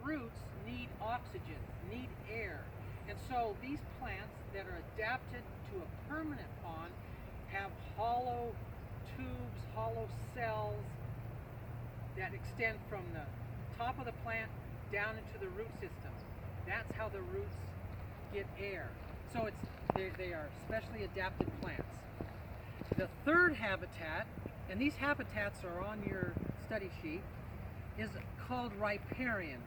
roots need oxygen, need air. And so these plants that are adapted to a permanent pond have hollow tubes, hollow cells that extend from the top of the plant down into the root system. That's how the roots get air. So they are specially adapted plants. The third habitat, and these habitats are on your study sheet, is called riparian.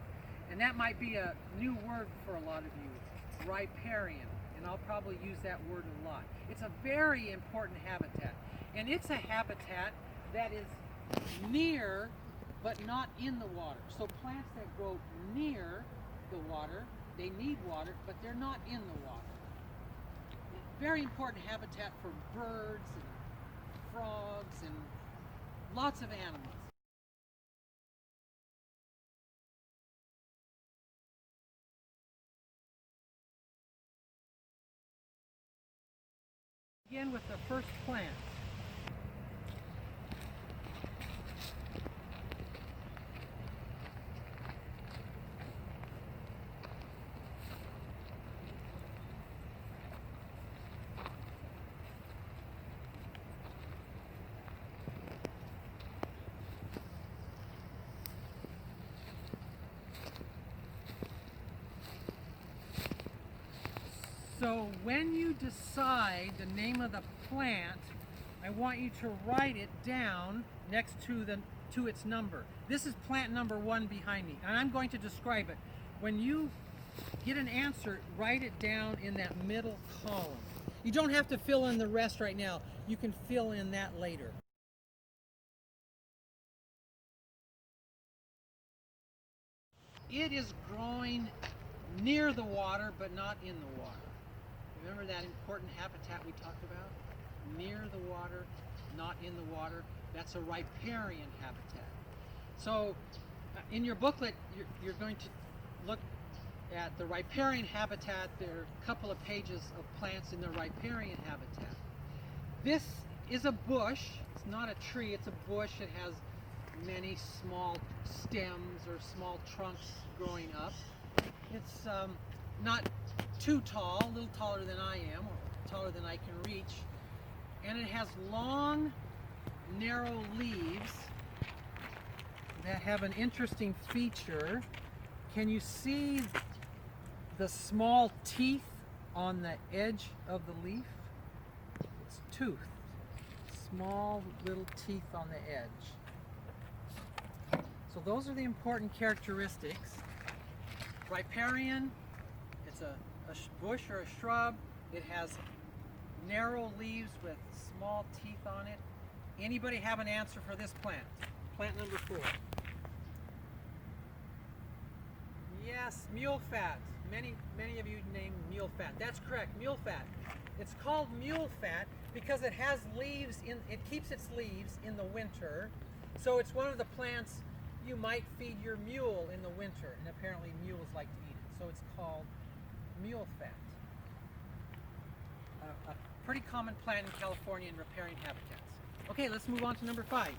And that might be a new word for a lot of you, riparian. And I'll probably use that word a lot. It's a very important habitat. And it's a habitat that is near but not in the water. So plants that grow near the water, they need water, but they're not in the water. Very important habitat for birds and frogs and lots of animals. Begin with the first plant. So when you decide the name of the plant, I want you to write it down next to its number. This is plant number 1 behind me, and I'm going to describe it. When you get an answer, write it down in that middle column. You don't have to fill in the rest right now. You can fill in that later. It is growing near the water, but not in the water. Remember that important habitat we talked about? Near the water, not in the water. That's a riparian habitat. So in your booklet, you're going to look at the riparian habitat. There are a couple of pages of plants in the riparian habitat. This is a bush. It's not a tree, it's a bush. It has many small stems or small trunks growing up. It's not too tall, a little taller than I am, or taller than I can reach. And it has long, narrow leaves that have an interesting feature. Can you see the small teeth on the edge of the leaf? It's toothed. Small little teeth on the edge. So those are the important characteristics. Riparian, it's a bush or a shrub. It has narrow leaves with small teeth on it. Anybody have an answer for this plant? Plant number 4. Yes, mule fat. Many of you named mule fat. That's correct, mule fat. It's called mule fat because it has leaves it keeps its leaves in the winter. So it's one of the plants you might feed your mule in the winter, and apparently mules like to eat it. So it's called mule fat. A pretty common plant in California in riparian habitats. Okay, let's move on to number 5.